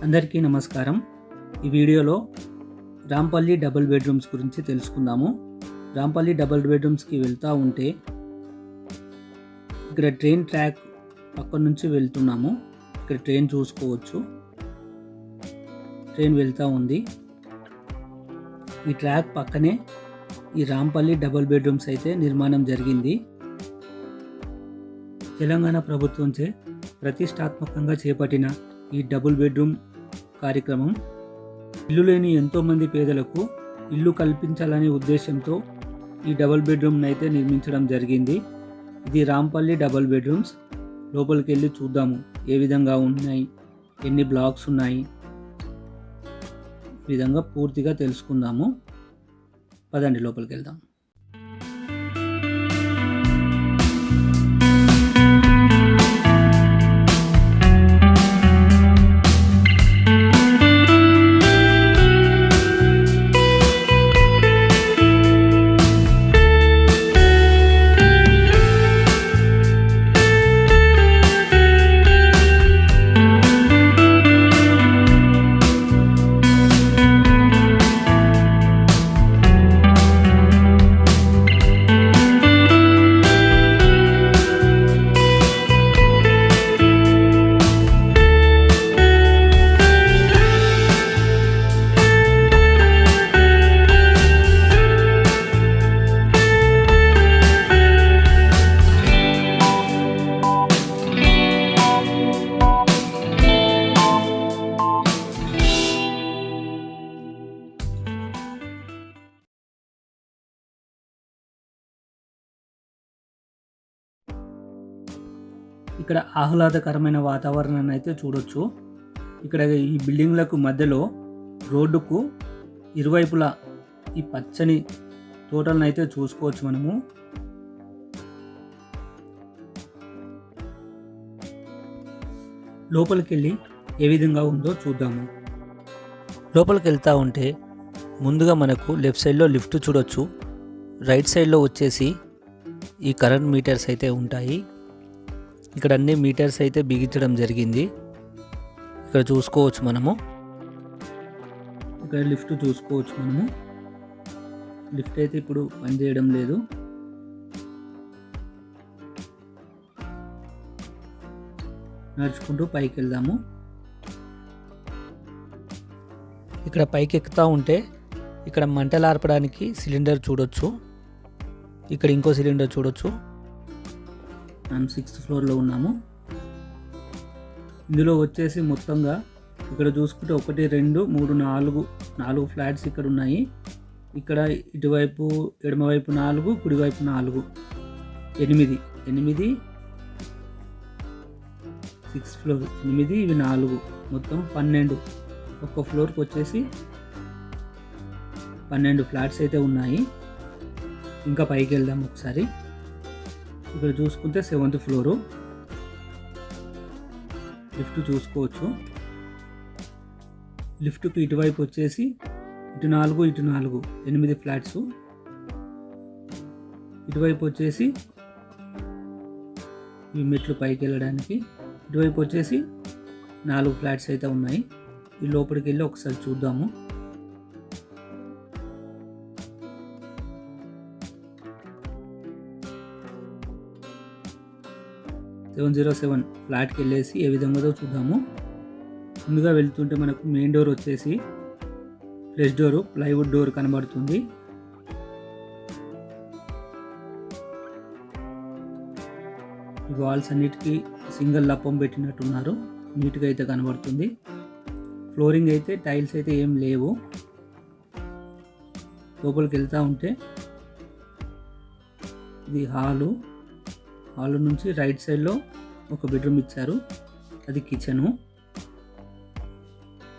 అందరికీ నమస్కారం. ఈ వీడియోలో రాంపల్లి డబుల్ బెడ్రూమ్స్ గురించి తెలుసుకుందాము. రాంపల్లి డబుల్ బెడ్రూమ్స్కి వెళ్తూ ఉంటే ఇక్కడ ట్రైన్ ట్రాక్ పక్క నుంచి వెళ్తున్నాము. ఇక్కడ ట్రైన్ చూసుకోవచ్చు, ట్రైన్ వెళ్తూ ఉంది. ఈ ట్రాక్ పక్కనే ఈ రాంపల్లి డబుల్ బెడ్రూమ్స్ అయితే నిర్మాణం జరిగింది. తెలంగాణ ప్రభుత్వంచే ప్రతిష్టాత్మకంగా చేపట్టిన ఈ డబుల్ బెడ్రూమ్ కార్యక్రమం ఇల్లు లేని ఎంతోమంది పేదలకు ఇల్లు కల్పించాలనే ఉద్దేశంతో ఈ డబుల్ బెడ్రూమ్ని అయితే నిర్మించడం జరిగింది. ఇది రాంపల్లి డబుల్ బెడ్రూమ్స్. లోపలికి వెళ్ళి చూద్దాము ఏ విధంగా ఉన్నాయి, ఎన్ని బ్లాక్స్ ఉన్నాయి, ఈ విధంగా పూర్తిగా తెలుసుకుందాము. పదండి లోపలికి వెళ్దాం. ఇక్కడ ఆహ్లాదకరమైన వాతావరణాన్ని అయితే చూడొచ్చు. ఇక్కడ ఈ బిల్డింగ్లకు మధ్యలో రోడ్డుకు ఇరువైపులా ఈ పచ్చని తోటలను అయితే చూసుకోవచ్చు మనము. లోపలికి వెళ్ళి ఏ విధంగా ఉందో చూద్దాము. లోపలికి వెళ్తూ ఉంటే ముందుగా మనకు లెఫ్ట్ సైడ్లో లిఫ్ట్ చూడొచ్చు. రైట్ సైడ్లో వచ్చేసి ఈ కరెంట్ మీటర్స్ అయితే ఉంటాయి. ఇక్కడ అన్ని మీటర్స్ అయితే బిగించడం జరిగింది. ఇక్కడ చూసుకోవచ్చు మనము. ఇక్కడ లిఫ్ట్ చూసుకోవచ్చు మనము. లిఫ్ట్ అయితే ఇప్పుడు పనిచేయడం లేదు. నడుచుకుంటూ పైకి వెళ్దాము. ఇక్కడ పైకి ఎక్కుతూ ఉంటే ఇక్కడ మంటలు ఆర్పడానికి సిలిండర్ చూడొచ్చు. ఇక్కడ ఇంకో సిలిండర్ చూడొచ్చు. మనం 6th ఫ్లోర్లో ఉన్నాము. ఇందులో వచ్చేసి మొత్తంగా ఇక్కడ చూసుకుంటే 1 2 3 4 ఫ్లాట్స్ ఇక్కడ ఉన్నాయి. ఇక్కడ ఇటువైపు ఎడమవైపు 4, కుడివైపు 4, 8 6th ఫ్లోర్ 8, ఇవి 4, మొత్తం 12. ఒక్క ఫ్లోర్కి వచ్చేసి 12 ఫ్లాట్స్ అయితే ఉన్నాయి. ఇంకా పైకి వెళ్దాం ఒకసారి. ఇక్కడ చూసుకుంటే 7th ఫ్లోరు. లిఫ్ట్ చూసుకోవచ్చు. లిఫ్ట్కి ఇటువైపు వచ్చేసి ఇటు 4, ఇటు 4, 8 ఫ్లాట్స్. ఇటువైపు వచ్చేసి ఈ మెట్లు పైకి వెళ్ళడానికి ఇటువైపు వచ్చేసి 4 ఫ్లాట్స్ అయితే ఉన్నాయి. ఈ లోపలికి వెళ్ళి ఒకసారి చూద్దాము. 707 ఫ్లాట్కి వెళ్ళేసి ఏ విధంగా చూద్దాము. ముందుగా వెళ్తుంటే మనకు మెయిన్ డోర్ వచ్చేసి ఫ్లెష్ డోరు, ప్లైవుడ్ డోర్ కనబడుతుంది. ఈ వాల్స్ అన్నిటికీ సింగిల్ లప్పం పెట్టినట్టున్నారు. నీట్గా అయితే కనబడుతుంది. ఫ్లోరింగ్ అయితే టైల్స్ అయితే ఏం లేవు. లోపలికి వెళ్తూ ఉంటే ఇది హాలు నుంచి రైట్ సైడ్లో ఒక బెడ్రూమ్ ఇచ్చారు. అది కిచెను.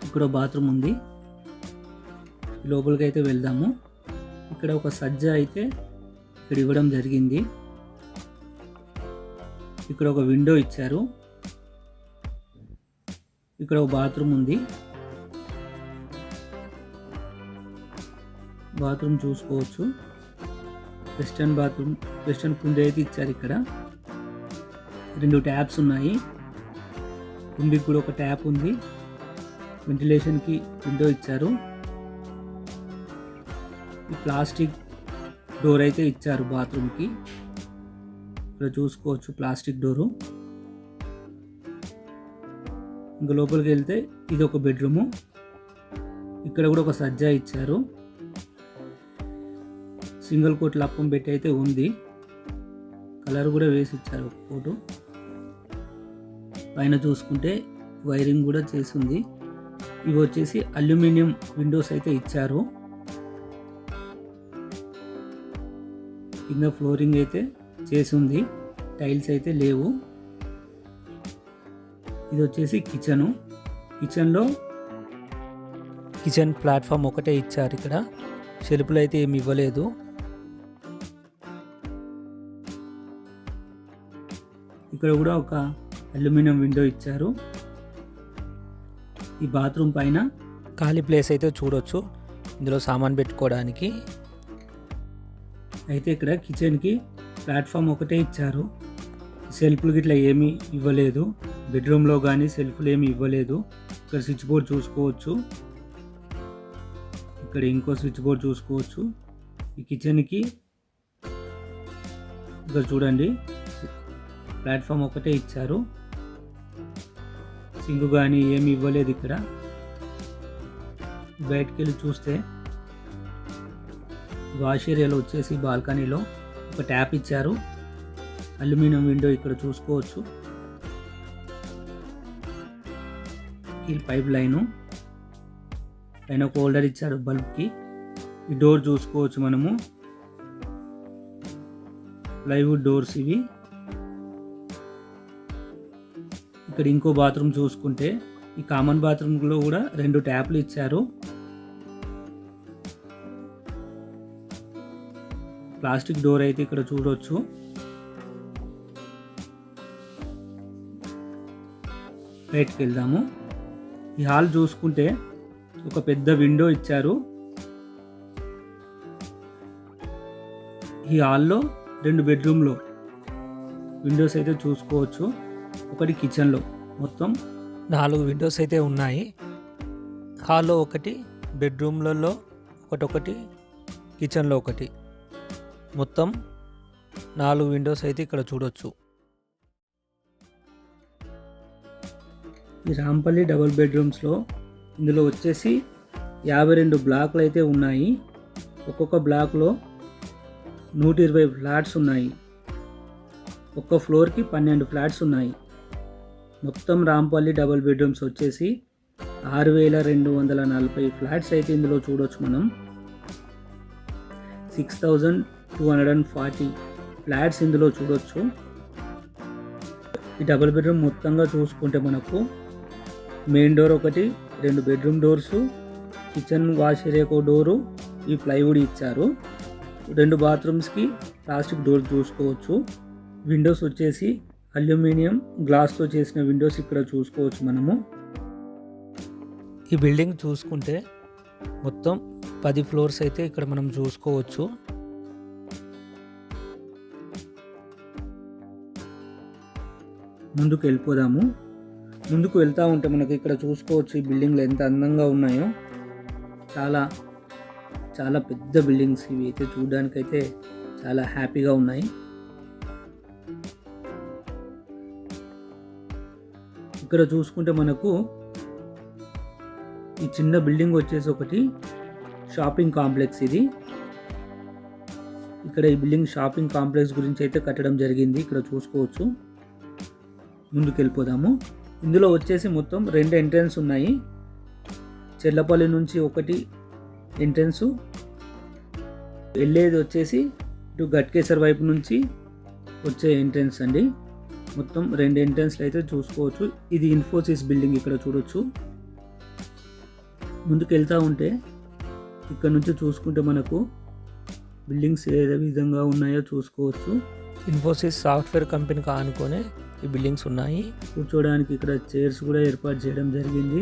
ఇక్కడ బాత్రూమ్ ఉంది. లోపలికి అయితే వెళ్దాము. ఇక్కడ ఒక సజ్జ అయితే ఇక్కడ ఇవ్వడం జరిగింది. ఇక్కడ ఒక విండో ఇచ్చారు. ఇక్కడ ఒక బాత్రూమ్ ఉంది. బాత్రూమ్ చూసుకోవచ్చు. వెస్టర్న్ కుండీ అయితే ఇచ్చారు. ఇక్కడ 2 ట్యాప్స్ ఉన్నాయి. కుండీకి కూడా ఒక ట్యాప్ ఉంది. వెంటిలేషన్కి విండో ఇచ్చారు. ఈ ప్లాస్టిక్ డోర్ అయితే ఇచ్చారు బాత్రూమ్కి. ఇక్కడ చూసుకోవచ్చు ప్లాస్టిక్ డోరు. ఇంకా లోపలికి వెళ్తే ఇది ఒక బెడ్రూము. ఇక్కడ కూడా ఒక సజ్జా ఇచ్చారు. సింగిల్ కోట్ లప్పం పెట్టి అయితే ఉంది. కలర్ కూడా వేసి ఇచ్చారు ఒక కోటు. పైన చూసుకుంటే వైరింగ్ కూడా చేసి ఉంది. ఇవి వచ్చేసి అల్యూమినియం విండోస్ అయితే ఇచ్చారు. కింద ఫ్లోరింగ్ అయితే చేసి ఉంది, టైల్స్ అయితే లేవు. ఇది వచ్చేసి కిచెన్లో కిచెన్ ప్లాట్ఫామ్ ఒకటే ఇచ్చారు. ఇక్కడ షెల్ఫ్లు అయితే ఏమి ఇవ్వలేదు. ఇక్కడ కూడా ఒక అల్యూమినియం విండో ఇచ్చారు. ఈ బాత్రూమ్ పైన ఖాళీ ప్లేస్ అయితే చూడొచ్చు, ఇందులో సామాన్ పెట్టుకోవడానికి. అయితే ఇక్కడ కిచెన్కి ప్లాట్ఫామ్ ఒకటే ఇచ్చారు. సెల్ఫ్లు గిట్లా ఏమీ ఇవ్వలేదు. బెడ్రూమ్లో కానీ సెల్ఫ్లు ఏమీ ఇవ్వలేదు. ఇక్కడ స్విచ్ బోర్డ్ చూసుకోవచ్చు. ఇక్కడ ఇంకో స్విచ్ బోర్డ్ చూసుకోవచ్చు. ఈ కిచెన్కి ఇక్కడ చూడండి ప్లాట్ఫామ్ ఒకటే ఇచ్చారు. సింక్ కానీ ఏమి ఇవ్వలేదు. ఇక్కడ బయటికి వెళ్ళి చూస్తే వాష్ ఏరియాలో వచ్చేసి బాల్కనీలో ఒక ట్యాప్ ఇచ్చారు. అల్యూమినియం విండో ఇక్కడ చూసుకోవచ్చు. ఈ పైప్ లైను పైన ఒక హోల్డర్ ఇచ్చారు బల్బ్కి. ఈ డోర్ చూసుకోవచ్చు మనము, ప్లైవుడ్ డోర్స్ ఇవి. ఇక్కడ ఇంకో బాత్రూమ్ చూసుకుంటే ఈ కామన్ బాత్రూమ్లో కూడా 2 ట్యాప్లు ఇచ్చారు. ప్లాస్టిక్ డోర్ అయితే ఇక్కడ చూడవచ్చు. బయటికి వెళ్దాము. ఈ హాల్ చూసుకుంటే ఒక పెద్ద విండో ఇచ్చారు. ఈ హాల్లో 2 బెడ్రూమ్లో విండోస్ అయితే చూసుకోవచ్చు. ఒకటి కిచెన్లో మొత్తం 4 విండోస్ అయితే ఉన్నాయి. హాల్లో ఒకటి, బెడ్రూమ్లలో ఒకటి, కిచెన్లో ఒకటి, మొత్తం 4 విండోస్ అయితే ఇక్కడ చూడొచ్చు. ఈ రాంపల్లి డబుల్ బెడ్రూమ్స్లో ఇందులో వచ్చేసి 52 బ్లాక్లు అయితే ఉన్నాయి. ఒక్కొక్క బ్లాక్లో 120 ఫ్లాట్స్ ఉన్నాయి. ఒక్క ఫ్లోర్కి 12 ఫ్లాట్స్ ఉన్నాయి. మొత్తం రాంపల్లి డబుల్ బెడ్రూమ్స్ వచ్చేసి 6240 ఫ్లాట్స్ అయితే ఇందులో చూడవచ్చు మనం. 6240 ఫ్లాట్స్ ఇందులో చూడవచ్చు. ఈ డబుల్ బెడ్రూమ్ మొత్తంగా చూసుకుంటే మనకు మెయిన్ డోర్ ఒకటి, 2 బెడ్రూమ్ డోర్స్, కిచెన్ వాష్ ఏరియాకు డోరు, ఈ ప్లైవుడ్ ఇచ్చారు. 2 బాత్రూమ్స్కి ప్లాస్టిక్ డోర్ చూసుకోవచ్చు. విండోస్ వచ్చేసి అల్యూమినియం గ్లాస్తో చేసిన విండోస్ ఇక్కడ చూసుకోవచ్చు మనము. ఈ బిల్డింగ్ చూసుకుంటే మొత్తం 10 ఫ్లోర్స్ అయితే ఇక్కడ మనం చూసుకోవచ్చు. ముందుకు వెళ్ళిపోదాము. ముందుకు వెళ్తూ ఉంటే మనకి ఇక్కడ చూసుకోవచ్చు ఈ బిల్డింగ్లు ఎంత అందంగా ఉన్నాయో. చాలా చాలా పెద్ద బిల్డింగ్స్ ఇవి అయితే చూడడానికైతే చాలా హ్యాపీగా ఉన్నాయి. ఇక్కడ చూసుకుంటే మనకు ఈ చిన్న బిల్డింగ్ వచ్చేసి ఒకటి షాపింగ్ కాంప్లెక్స్. ఇది ఇక్కడ ఈ బిల్డింగ్ షాపింగ్ కాంప్లెక్స్ గురించి అయితే కట్టడం జరిగింది. ఇక్కడ చూసుకోవచ్చు. ముందుకు వెళ్ళిపోదాము. ఇందులో వచ్చేసి మొత్తం 2 ఎంట్రన్స్ ఉన్నాయి. చెర్లపల్లి నుంచి ఒకటి ఎంట్రన్స్, వెళ్ళేది వచ్చేసి ఇటు గట్కేసర్ వైపు నుంచి వచ్చే ఎంట్రన్స్ అండి. మొత్తం 2 ఎంట్రన్స్లు అయితే చూసుకోవచ్చు. ఇది ఇన్ఫోసిస్ బిల్డింగ్ ఇక్కడ చూడొచ్చు. ముందుకు వెళ్తూ ఉంటే ఇక్కడ నుంచి చూసుకుంటే మనకు బిల్డింగ్స్ ఏ విధంగా ఉన్నాయో చూసుకోవచ్చు. ఇన్ఫోసిస్ సాఫ్ట్వేర్ కంపెనీకి ఆనుకొని ఈ బిల్డింగ్స్ ఉన్నాయి. కూర్చోడానికి ఇక్కడ చైర్స్ కూడా ఏర్పాటు చేయడం జరిగింది.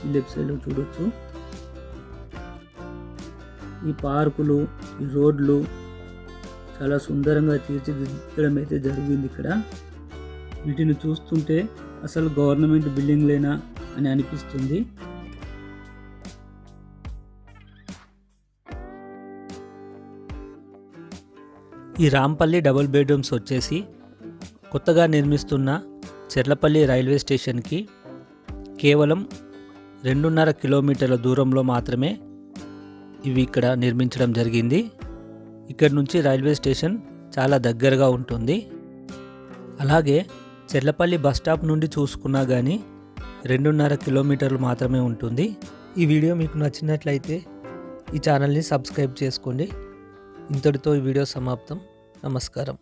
ఈ లెఫ్ట్ సైడ్లో చూడొచ్చు. ఈ పార్కులు, ఈ రోడ్లు చాలా సుందరంగా తీర్చిదిద్దడం అయితే జరిగింది ఇక్కడ. వీటిని చూస్తుంటే అసలు గవర్నమెంట్ బిల్డింగ్లేనా అని అనిపిస్తుంది. ఈ రాంపల్లి డబుల్ బెడ్రూమ్స్ వచ్చేసి కొత్తగా నిర్మిస్తున్న చెర్లపల్లి రైల్వే స్టేషన్కి కేవలం 2.5 కిలోమీటర్ల దూరంలో మాత్రమే ఇవి ఇక్కడ నిర్మించడం జరిగింది. ఇక్కడ నుంచి రైల్వే స్టేషన్ చాలా దగ్గరగా ఉంటుంది. అలాగే చెర్లపల్లి బస్ స్టాప్ నుండి చూసుకున్నా కానీ 2.5 కిలోమీటర్లు మాత్రమే ఉంటుంది. ఈ వీడియో మీకు నచ్చినట్లయితే ఈ ఛానల్ని సబ్స్క్రైబ్ చేసుకోండి. ఇంతటితో ఈ వీడియో సమాప్తం. నమస్కారం.